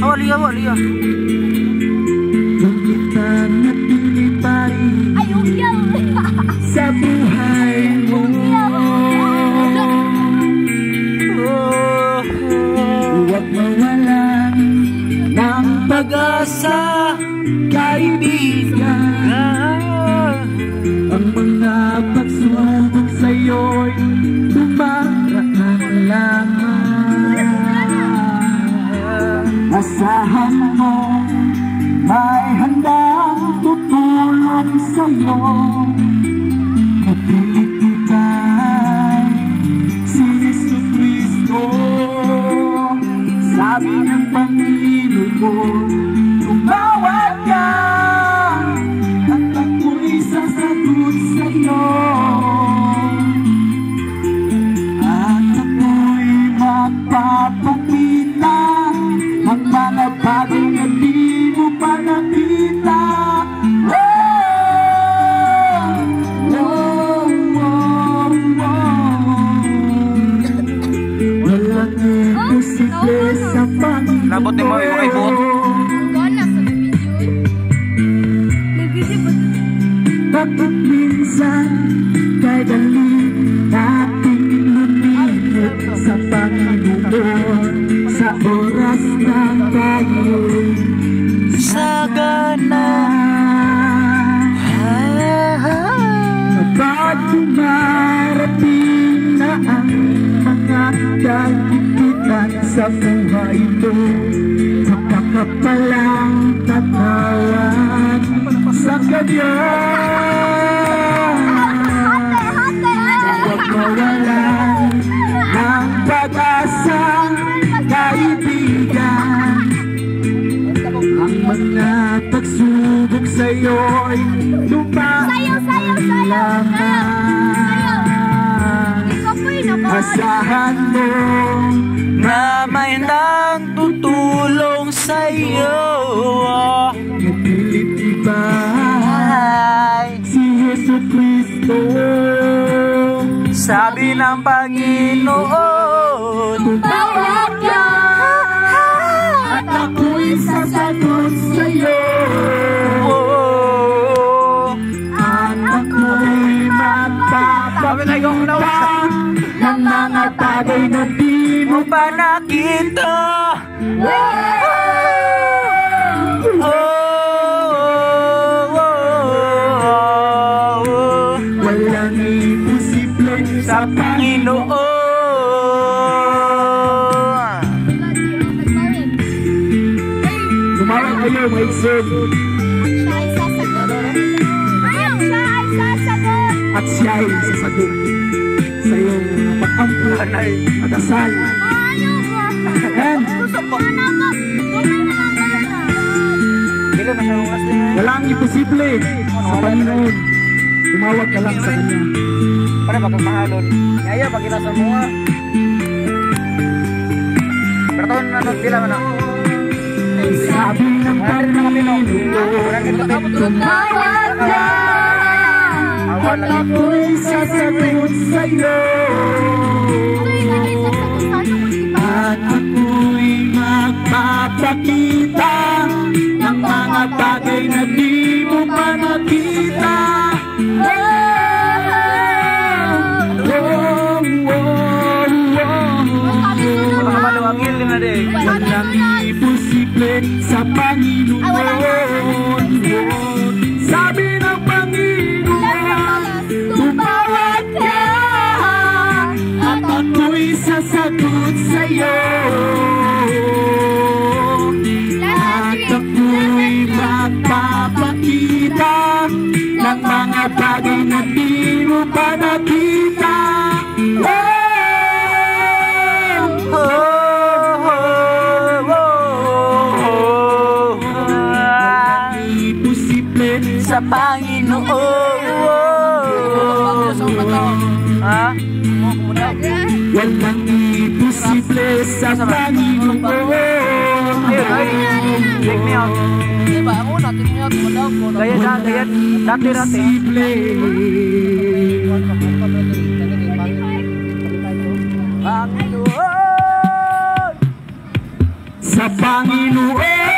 Liya. Kung kita napili pa rin sa buhay mo, huwag mawalan ng pag-asa, kaibigan. Ang mga pagsubok sa'yo'y dumaraan lamang. Asahan mo may handang tutulong sa'yo. Kapilit kita'y si Jesucristo. Sabi ng Panginoon, tumawag ka at ako'y sasagot sa'yo. At ako'y magpapakita ang mga bagay na di mo pa nakita. Walang imposible sa Panginoon. Labot ni mo yung kaibot. Bakit minsan kay dali nating lumimot sa Panginoon sa oras na tayo'y sagana? Kapag dumarating na ang mga dagitan sa buhay mo, kapakapalang tatawag sa Kanya. Huwag mawalan ng pag-asa, kaibigan. Ang mga pagsubok sa'yo'y dumaan lamang. Asahan mo Na may nang tutulong sa'yo. Napilit iba si Jesucristo. Sabi ng Panginoon, tumawag ka at ako'y sasagot sa'yo. At ako'y magpapakita ng mga bagay na di mo pa nakita. Walang imposible sa Panginoon. Tumawag kayo, may sir. At siya ay sasagot sa iyong pag-ampuan ay magdasal. Walang imposible sa Panginoon. Tumawag ka lang sa Kanya. para pagkamahalon. Ngayon, pag ila sa mga bertahun na sila mana. Sabi ng Panginoon, tumawag ka at ako'y sasagot sa'yo. At ako'y magpapakita ng mga bagay na di mo pa nakita. Walang imposible sa Panginoon. Sabi ng Panginoon, tumawag ka at ako'y sasagot sa'yo. At ako'y magpapakita ng mga bagay na di mo pa nakita. Sa Panginoon. Ha? Walang imposible sa Panginoon. Check me out. Gaya dati. sa Panginoon.